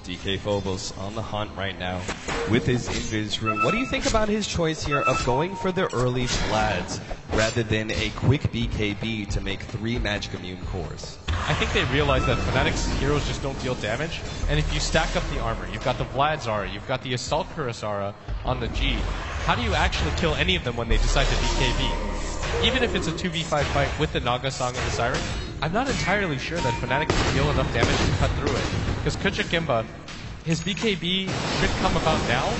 DK Phobos on the hunt right now with his Invis Rune. What do you think about his choice here of going for the early Vlads rather than a quick BKB to make 3 Magic Immune cores? I think they realize that Fnatic's heroes just don't deal damage, and if you stack up the armor, you've got the Vlad Zara, you've got the Assault Kurasara on the G, how do you actually kill any of them when they decide to BKB? Even if it's a 2v5 fight with the Naga Song and the Siren, I'm not entirely sure that Fnatic can deal enough damage to cut through it. Because Kuchikimba, his BKB should come about now,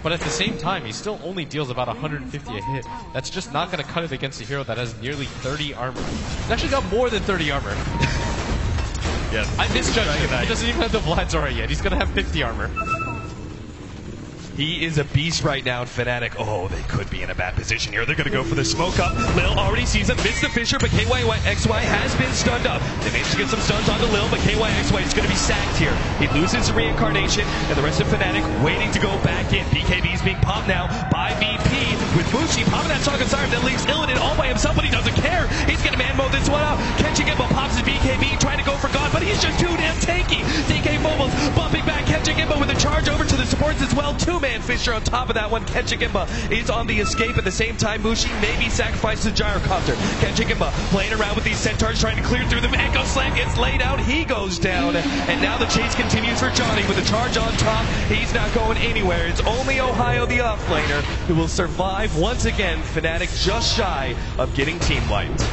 but at the same time, he still only deals about 150 a hit. That's just not going to cut it against a hero that has nearly 30 armor. He's actually got more than 30 armor. Yes. I misjudged him. He doesn't even have the Vlad Zora yet. He's going to have 50 armor. He is a beast right now in Fnatic. Oh, they could be in a bad position here. They're going to go for the smoke up. Lil already sees him, missed the Fisher, but KYXY has been stunned up. They managed to get some stuns onto Lil, but KYXY is going to be sacked here. He loses reincarnation, and the rest of Fnatic waiting to go back in. BKB is being popped now by VP with Mushi popping that Saga Siren that leaves Illidan all by himself, but he doesn't care. He's going to man mode this one out. Kenchigimba pops his BKB, trying to go for God, but he's just too damn tanky. DK Phobos bumping back Kenchigimba with a charge over to the supports as well. Two-man Fisher on top of that one. Kenchigimba is on the escape at the same time. Mushi maybe sacrifices the gyrocopter. Kenchigimba playing around with these centaurs, trying to clear through them. Echo Slam gets laid out. He goes down. And now the chase continues for Johnny with a charge on top. He's not going anywhere. It's only Ohio, the offlaner, who will survive once again. Fnatic just shy of getting team wiped.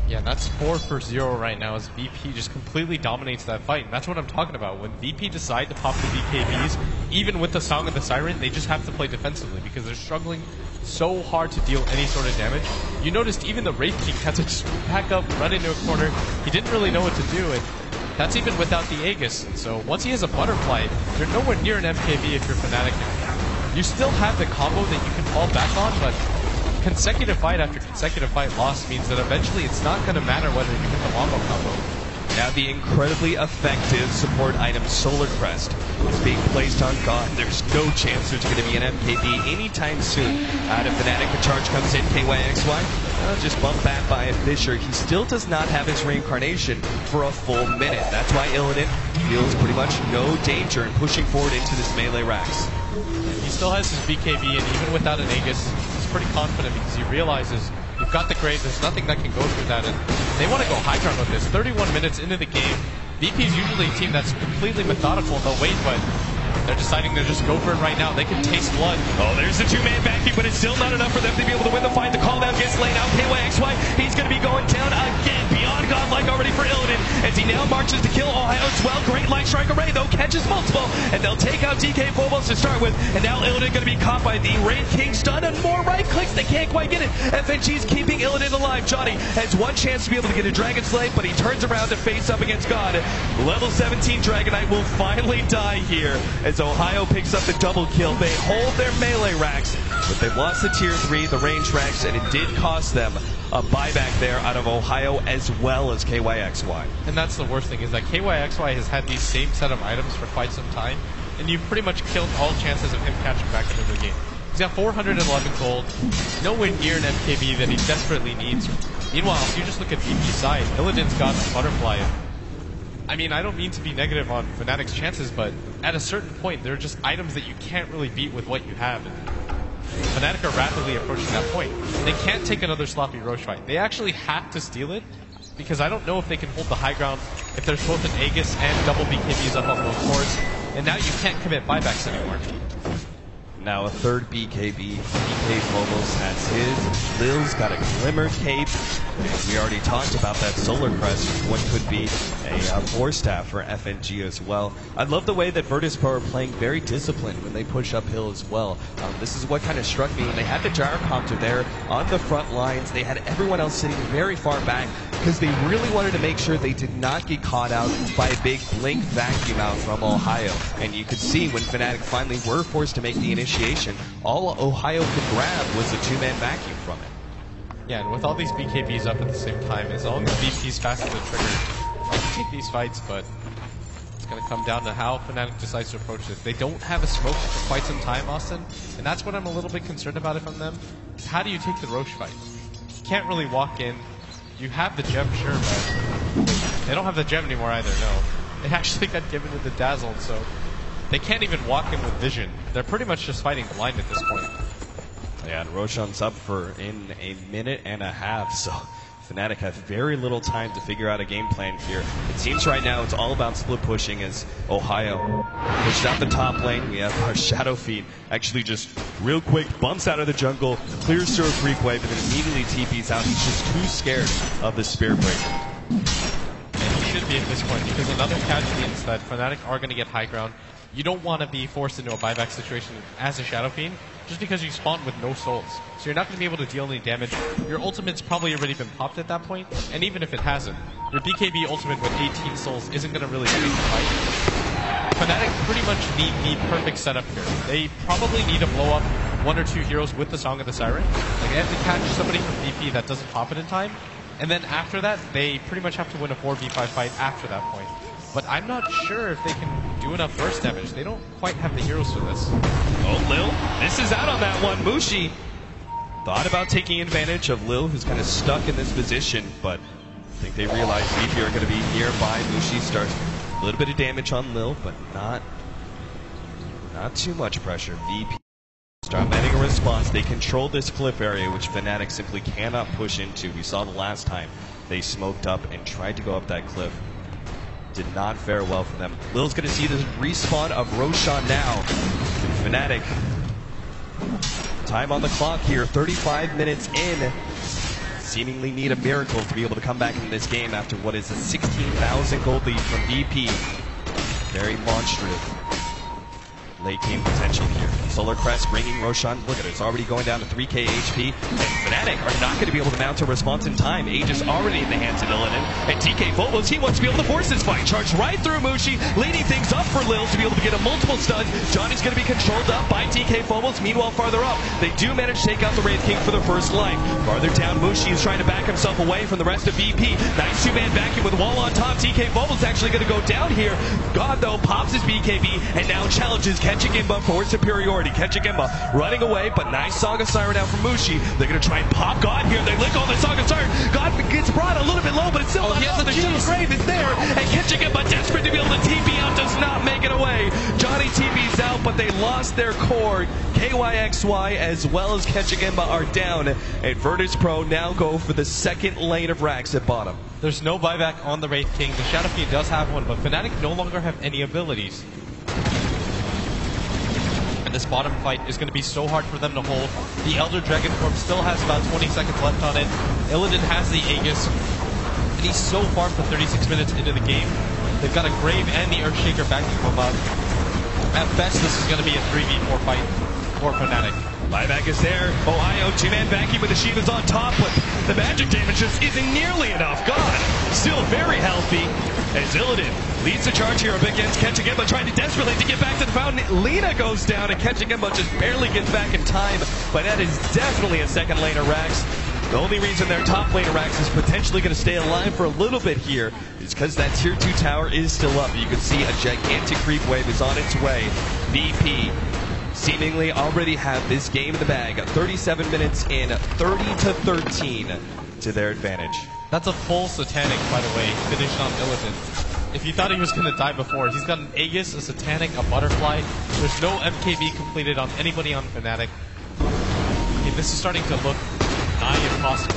Yeah, that's 4 for 0 right now as VP just completely dominates that fight. And that's what I'm talking about. When VP decide to pop the BKBs, even with the Song of the Siren, they just have to play defensively because they're struggling so hard to deal any sort of damage. You noticed even the Wraith King had to just pack up, run into a corner. He didn't really know what to do, and that's even without the Aegis. So once he has a Butterfly, you're nowhere near an MKB if you're Fnatic. You still have the combo that you can fall back on, but consecutive fight after consecutive fight loss means that eventually it's not going to matter whether you hit the wombo combo. Now the incredibly effective support item Solar Crest is being placed on God. There's no chance there's going to be an MKB anytime soon. Out of Fnatic, the charge comes in. KYXY just bumped back by a Fisher. He still does not have his reincarnation for a full minute. That's why Illidan feels pretty much no danger in pushing forward into this melee racks. He still has his BKB, and even without an Aegis, he's pretty confident because he realizes you've got the grade, there's nothing that can go through that, and they want to go high ground with this. 31 minutes into the game, VP is usually a team that's completely methodical. They'll wait, but they're deciding to just go for it right now. They can taste blood. Oh, there's the two-man backing, but it's still not enough for them to be able to win the fight. The call down gets laid out. KYXY, he's going to be going down again. Beyond godlike already for Illidan as he now marches to kill Ohio as well. Great Light Strike array, though, catches multiple, and they'll take out DK Phobos to start with. And now Illidan going to be caught by the Wraith King stun and more right clicks. They can't quite get it. FNG's keeping Illidan alive. Johnny has one chance to be able to get a Dragon Slave, but he turns around to face up against God. Level 17 Dragonite will finally die here as Ohio picks up the double kill. They hold their melee racks, but they lost the tier 3, the range racks, and it did cost them a buyback there out of Ohio as well as KYXY. And that's the worst thing, is that KYXY has had these same set of items for quite some time, and you've pretty much killed all chances of him catching back into the game. He's got 411 gold, nowhere near an MKB that he desperately needs. Meanwhile, if you just look at VP's side, Illidan's got a Butterfly. I mean, I don't mean to be negative on Fnatic's chances, but at a certain point, there are just items that you can't really beat with what you have. And Fnatic are rapidly approaching that point. They can't take another sloppy Roche fight. They actually have to steal it, because I don't know if they can hold the high ground if there's both an Aegis and double BKBs up on both cores. And now you can't commit buybacks anymore. Now a third BKB. DK Phobos has his. Lil's got a Glimmer Cape. We already talked about that Solar Crest. What could be a 4-staff for FNG as well. I love the way that Virtus Pro are playing very disciplined when they push uphill as well. This is what kind of struck me when they had the gyrocopter there on the front lines. They had everyone else sitting very far back because they really wanted to make sure they did not get caught out by a big blink vacuum out from Ohio. And you could see when Fnatic finally were forced to make the initiation, all Ohio could grab was a two-man vacuum from it. Yeah, and with all these BKBs up at the same time, as long as VP's fast as a trigger, they can take these fights, but it's going to come down to how Fnatic decides to approach this. They don't have a smoke for quite some time, Austin, and that's what I'm a little bit concerned about if I'm them. How do you take the Roche fight? You can't really walk in. You have the gem, sure, but they don't have the gem anymore either, no. They actually got given to the Dazzled, so they can't even walk in with vision. They're pretty much just fighting blind at this point. Yeah, and Roshan's up in a minute and a half, so Fnatic have very little time to figure out a game plan here. It seems right now it's all about split pushing as Ohio pushes out the top lane. We have our Shadow Fiend actually just real quick bumps out of the jungle, clears through a creep wave, and then immediately TPs out. He's just too scared of the Spirit Breaker. And he should be at this point, because another catch means that Fnatic are going to get high ground. You don't want to be forced into a buyback situation as a Shadow Fiend, just because you spawn with no souls. So you're not going to be able to deal any damage. Your ultimate's probably already been popped at that point, and even if it hasn't, your BKB ultimate with 18 souls isn't going to really change the fight. Fnatic pretty much need the perfect setup here. They probably need to blow up 1 or 2 heroes with the Song of the Siren. Like, they have to catch somebody from VP that doesn't pop it in time, and then after that, they pretty much have to win a 4v5 fight after that point. But I'm not sure if they can do enough burst damage. They don't quite have the heroes for this. Oh, Lil misses out on that one. Mushi thought about taking advantage of Lil, who's kind of stuck in this position, but I think they realize VP are going to be nearby. Mushi starts a little bit of damage on Lil, but not too much pressure. VP start getting a response. They control this cliff area, which Fnatic simply cannot push into. We saw the last time they smoked up and tried to go up that cliff. Did not fare well for them. Lil's going to see the respawn of Roshan now. Fnatic, time on the clock here, 35 minutes in. Seemingly need a miracle to be able to come back into this game after what is a 16,000 gold lead from VP. Very monstrous late game potential here. Solar Crest bringing Roshan. Look at it, it's already going down to 3k HP. And Fnatic are not going to be able to mount a response in time. Aegis already in the hands of Illidan. And TK Phobos, he wants to be able to force this fight. Charge right through Mushi, leading things up for Lil to be able to get a multiple stuns. Johnny's going to be controlled up by TK Phobos. Meanwhile, farther up, they do manage to take out the Wraith King for the first life. Farther down, Mushi is trying to back himself away from the rest of VP. Nice two-man vacuum with wall on top. TK Phobos actually going to go down here. God, though, pops his BKB and now challenges Ketchigimba for superiority. Ketchigimba running away, but nice Song of Siren out from Mushi. They're going to try and pop God here. They lick on the Song of Siren. God gets brought a little bit low, but it's still not enough. The Shield's Grave is there, and Ketchigimba, desperate to be able to TP out, does not make it away. Johnny TP's out, but they lost their core. KYXY as well as Ketchigimba are down, and Virtus Pro now go for the second lane of racks at bottom. There's no buyback on the Wraith King. The Shadow Fiend does have one, but Fnatic no longer have any abilities. And this bottom fight is going to be so hard for them to hold. The Elder Dragon Form still has about 20 seconds left on it. Illidan has the Aegis, and he's so far for 36 minutes into the game. They've got a Grave and the Earthshaker backing them up. At best, this is going to be a 3v4 fight for Fnatic. Buyback is there. Ohio, two-man vacuum with the Shiva's on top, but the magic damage just isn't nearly enough. God, still very healthy. As Illidan leads the charge here against Ketchigimba, trying to desperately to get back to the fountain. Lina goes down, and Ketchigimba just barely gets back in time, but that is definitely a second laner Rax. The only reason their top laner Rax is potentially going to stay alive for a little bit here is because that tier 2 tower is still up. You can see a gigantic creep wave is on its way. VP seemingly already have this game in the bag. 37 minutes in, 30-13 to their advantage. That's a full Satanic, by the way, finished on Illidan. If you thought he was going to die before, he's got an Aegis, a Satanic, a Butterfly. There's no MKB completed on anybody on Fnatic. I mean, this is starting to look nigh impossible.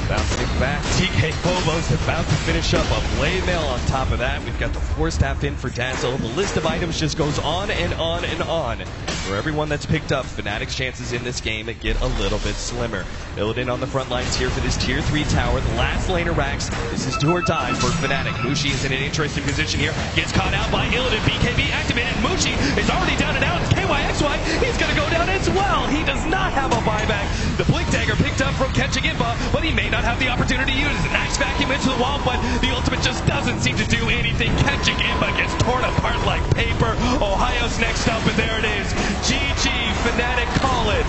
Bouncing back, TK Phobos about to finish up a blade mail. On top of that, we've got the force tap in for Dazzle. The list of items just goes on and on and on. For everyone that's picked up, Fnatic's chances in this game get a little bit slimmer. Illidan on the front lines here for this tier 3 tower. The last laner Rax. This is do or die for Fnatic. Mushi is in an interesting position here. Gets caught out by Illidan. BKB activated. Mushi is already down and out. KYXY, he's going to go down as well. He does not have a buyback. The Blink Dagger picked up from Ketchigimba, but he may not have the opportunity to use it. A nice vacuum into the wall, but the ultimate just doesn't seem to do anything. Ketchigimba gets torn apart like paper. Ohio's next up, and there it is. GG, Fnatic call it.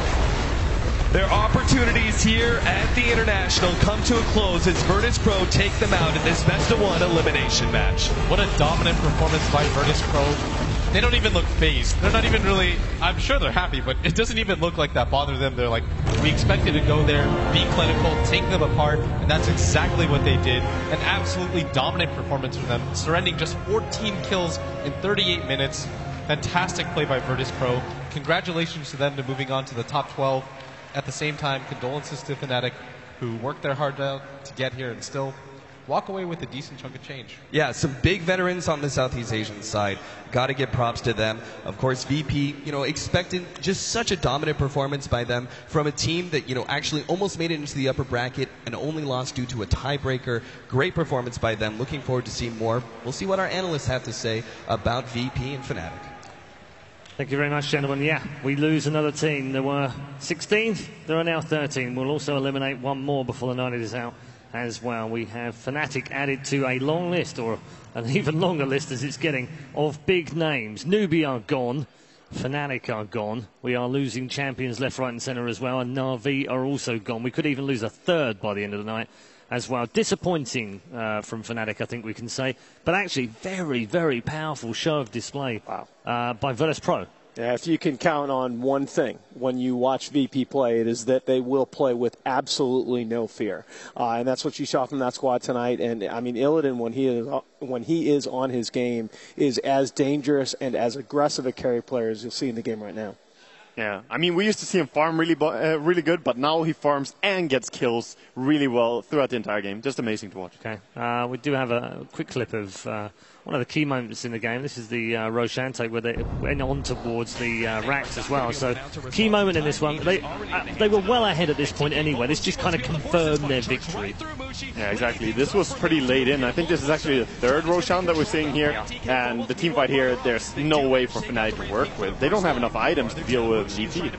Their opportunities here at the International come to a close as Virtus Pro take them out in this best of 1 elimination match. What a dominant performance by Virtus Pro. They don't even look phased. They're not even really, I'm sure they're happy, but it doesn't even look like that bothered them. They're like, we expected to go there, be clinical, take them apart, and that's exactly what they did. An absolutely dominant performance from them, surrendering just 14 kills in 38 minutes. Fantastic play by Virtus Pro. Congratulations to them to moving on to the top 12. At the same time, condolences to Fnatic, who worked their heart out to get here and still walk away with a decent chunk of change. Yeah, some big veterans on the Southeast Asian side. Got to give props to them. Of course, VP, expecting just such a dominant performance by them from a team that, actually almost made it into the upper bracket and only lost due to a tiebreaker. Great performance by them. Looking forward to seeing more. We'll see what our analysts have to say about VP and Fnatic. Thank you very much, gentlemen. Yeah, we lose another team. There were 16, there are now 13. We'll also eliminate one more before the night is out as well. We have Fnatic added to a long list, or an even longer list as it's getting, of big names. Newbie are gone. Fnatic are gone. We are losing champions left, right and centre as well, and Na'Vi are also gone. We could even lose a third by the end of the night as well. Disappointing from Fnatic, I think we can say. But actually, very, very powerful show of display by Virtus Pro. Yeah, if you can count on one thing when you watch VP play, it is that they will play with absolutely no fear. And that's what you saw from that squad tonight. And, I mean, Illidan, when he is on his game, is as dangerous and as aggressive a carry player as you'll see in the game right now. Yeah, I mean, we used to see him farm really good, but now he farms and gets kills really well throughout the entire game. Just amazing to watch. Okay, we do have a quick clip of one of the key moments in the game. This is the Roshan take where they went on towards the racks as well. So, key moment in this one. They were well ahead at this point anyway. This just kind of confirmed their victory. Yeah, exactly. This was pretty late in. I think this is actually the third Roshan that we're seeing here. And the team fight here, there's no way for Fnatic to work with. They don't have enough items to deal with VP.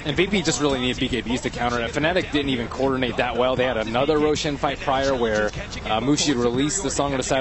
And VP just really needs BKBs to counter it. Fnatic didn't even coordinate that well. They had another Roshan fight prior where Mushi released the Song of the Saturday